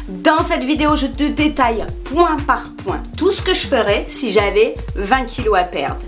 Dans cette vidéo, je te détaille point par point tout ce que je ferais si j'avais 20 kilos à perdre.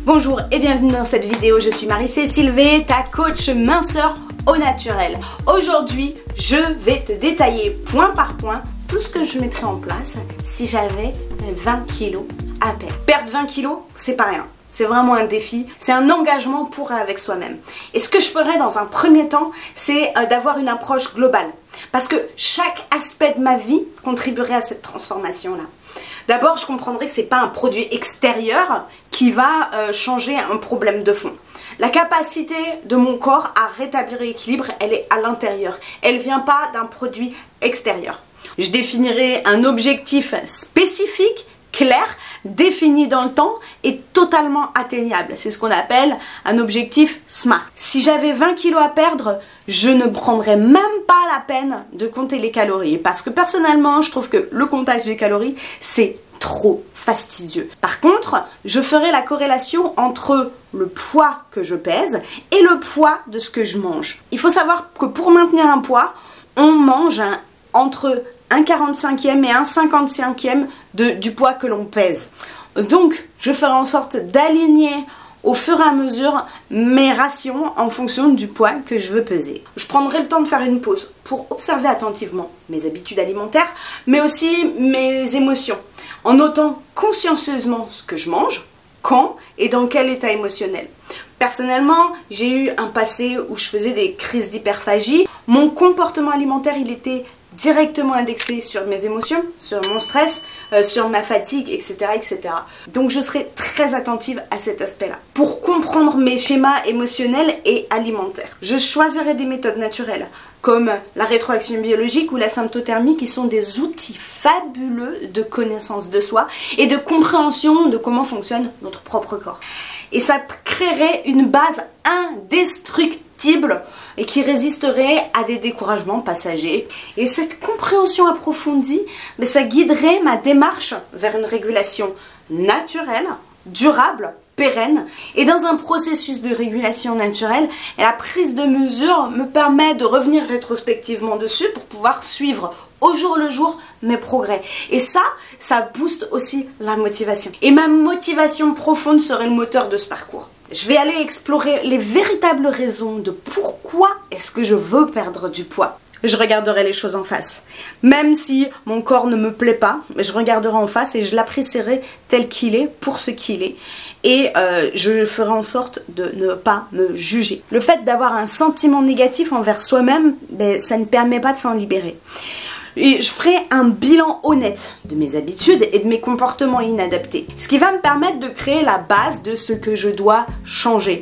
Bonjour et bienvenue dans cette vidéo, je suis Marie-Cécile V, ta coach minceur au naturel. Aujourd'hui, je vais te détailler point par point tout ce que je mettrais en place si j'avais 20 kilos à perdre. Perdre 20 kilos, c'est pas rien. C'est vraiment un défi, c'est un engagement pour et avec soi-même. Et ce que je ferais dans un premier temps, c'est d'avoir une approche globale. Parce que chaque aspect de ma vie contribuerait à cette transformation-là. D'abord, je comprendrais que ce n'est pas un produit extérieur qui va changer un problème de fond. La capacité de mon corps à rétablir l'équilibre, elle est à l'intérieur. Elle ne vient pas d'un produit extérieur. Je définirai un objectif spécifique, clair, défini dans le temps et totalement atteignable. C'est ce qu'on appelle un objectif SMART. Si j'avais 20 kilos à perdre, je ne prendrais même pas la peine de compter les calories. Parce que personnellement, je trouve que le comptage des calories, c'est trop fastidieux. Par contre, je ferai la corrélation entre le poids que je pèse et le poids de ce que je mange. Il faut savoir que pour maintenir un poids, on mange entre un 45e et un 55e du poids que l'on pèse. Donc, je ferai en sorte d'aligner au fur et à mesure mes rations en fonction du poids que je veux peser. Je prendrai le temps de faire une pause pour observer attentivement mes habitudes alimentaires, mais aussi mes émotions, en notant consciencieusement ce que je mange, quand et dans quel état émotionnel. Personnellement, j'ai eu un passé où je faisais des crises d'hyperphagie. Mon comportement alimentaire, il était directement indexé sur mes émotions, sur mon stress, sur ma fatigue, etc., etc. Donc je serai très attentive à cet aspect-là. Pour comprendre mes schémas émotionnels et alimentaires, je choisirai des méthodes naturelles, comme la rétroaction biologique ou la symptothermie, qui sont des outils fabuleux de connaissance de soi et de compréhension de comment fonctionne notre propre corps. Et ça créerait une base indestructible et qui résisterait à des découragements passagers. Et cette compréhension approfondie, ça guiderait ma démarche vers une régulation naturelle, durable, pérenne. Et dans un processus de régulation naturelle, la prise de mesure me permet de revenir rétrospectivement dessus pour pouvoir suivre au jour le jour mes progrès. Et ça booste aussi la motivation. Et ma motivation profonde serait le moteur de ce parcours. Je vais aller explorer les véritables raisons de pourquoi est-ce que je veux perdre du poids. Je regarderai les choses en face. Même si mon corps ne me plaît pas, je regarderai en face et je l'apprécierai tel qu'il est, pour ce qu'il est. Et je ferai en sorte de ne pas me juger. Le fait d'avoir un sentiment négatif envers soi-même, ça ne permet pas de s'en libérer. Et je ferai un bilan honnête de mes habitudes et de mes comportements inadaptés. Ce qui va me permettre de créer la base de ce que je dois changer.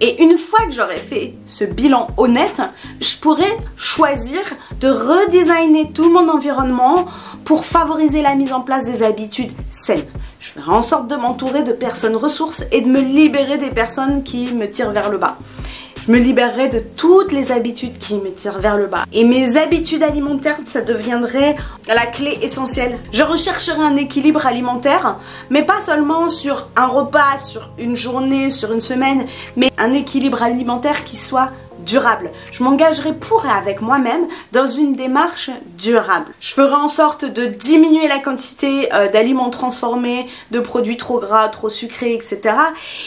Et une fois que j'aurai fait ce bilan honnête, je pourrai choisir de redesigner tout mon environnement pour favoriser la mise en place des habitudes saines. Je ferai en sorte de m'entourer de personnes ressources et de me libérer des personnes qui me tirent vers le bas. Je me libérerai de toutes les habitudes qui me tirent vers le bas. Et mes habitudes alimentaires, ça deviendrait la clé essentielle. Je rechercherai un équilibre alimentaire, mais pas seulement sur un repas, sur une journée, sur une semaine, mais un équilibre alimentaire qui soit durable. Je m'engagerai pour et avec moi-même dans une démarche durable. Je ferai en sorte de diminuer la quantité d'aliments transformés, de produits trop gras, trop sucrés, etc.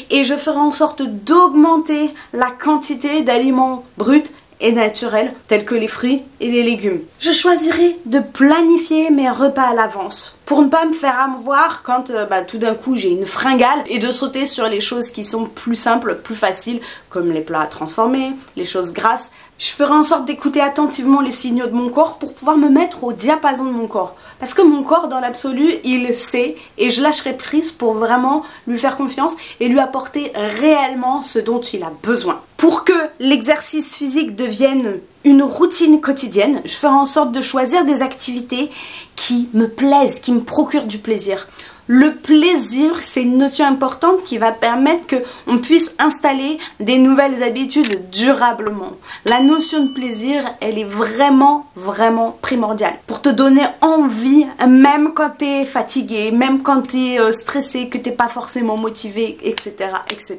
Et je ferai en sorte d'augmenter la quantité d'aliments bruts et naturels tels que les fruits et les légumes. Je choisirai de planifier mes repas à l'avance pour ne pas me faire avoir quand tout d'un coup j'ai une fringale et de sauter sur les choses qui sont plus simples, plus faciles, comme les plats transformés, les choses grasses. Je ferai en sorte d'écouter attentivement les signaux de mon corps pour pouvoir me mettre au diapason de mon corps. Parce que mon corps, dans l'absolu, il sait et je lâcherai prise pour vraiment lui faire confiance et lui apporter réellement ce dont il a besoin. Pour que l'exercice physique devienne une routine quotidienne, je ferai en sorte de choisir des activités qui me plaisent, qui me procurent du plaisir. Le plaisir, c'est une notion importante qui va permettre qu'on puisse installer des nouvelles habitudes durablement. La notion de plaisir, elle est vraiment, vraiment primordiale. Pour te donner envie, même quand tu es fatigué, même quand tu es stressé, que tu n'es pas forcément motivé, etc., etc.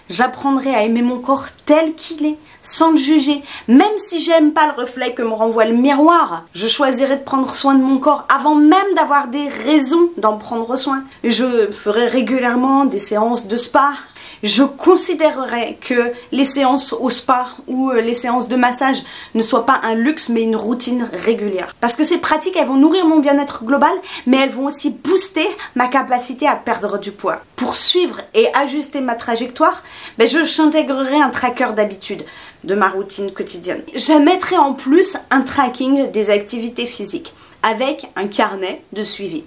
J'apprendrai à aimer mon corps tel qu'il est, sans le juger. Même si j'aime pas le reflet que me renvoie le miroir, je choisirai de prendre soin de mon corps avant même d'avoir des raisons d'en prendre soin. Je ferai régulièrement des séances de spa. Je considérerais que les séances au spa ou les séances de massage ne soient pas un luxe mais une routine régulière. Parce que ces pratiques, elles vont nourrir mon bien-être global, mais elles vont aussi booster ma capacité à perdre du poids. Pour suivre et ajuster ma trajectoire, j'intégrerai un tracker d'habitude de ma routine quotidienne. Je mettrai en plus un tracking des activités physiques avec un carnet de suivi.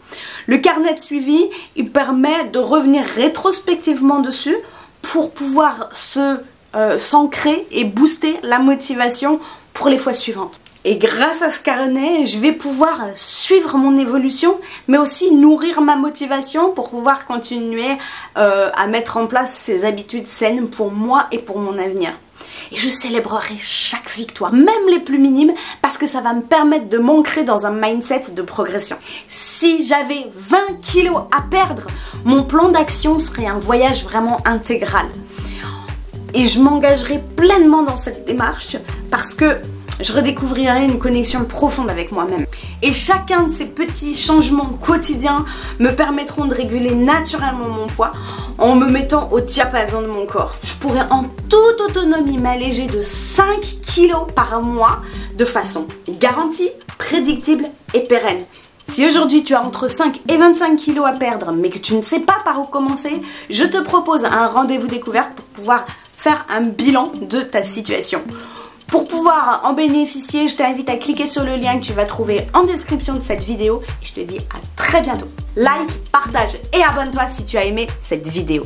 Le carnet de suivi, il permet de revenir rétrospectivement dessus pour pouvoir s'ancrer et booster la motivation pour les fois suivantes. Et grâce à ce carnet, je vais pouvoir suivre mon évolution, mais aussi nourrir ma motivation pour pouvoir continuer à mettre en place ces habitudes saines pour moi et pour mon avenir. Et je célébrerai chaque victoire, même les plus minimes, parce que ça va me permettre de m'ancrer dans un mindset de progression. Si j'avais 20 kilos à perdre, mon plan d'action serait un voyage vraiment intégral. Et je m'engagerai pleinement dans cette démarche parce que je redécouvrirai une connexion profonde avec moi-même. Et chacun de ces petits changements quotidiens me permettront de réguler naturellement mon poids en me mettant au diapason de mon corps. Je pourrai en toute autonomie m'alléger de 5 kilos par mois de façon garantie, prédictible et pérenne. Si aujourd'hui tu as entre 5 et 25 kilos à perdre mais que tu ne sais pas par où commencer, je te propose un rendez-vous découverte pour pouvoir faire un bilan de ta situation. Pour pouvoir en bénéficier, je t'invite à cliquer sur le lien que tu vas trouver en description de cette vidéo et je te dis à très bientôt. Like, partage et abonne-toi si tu as aimé cette vidéo.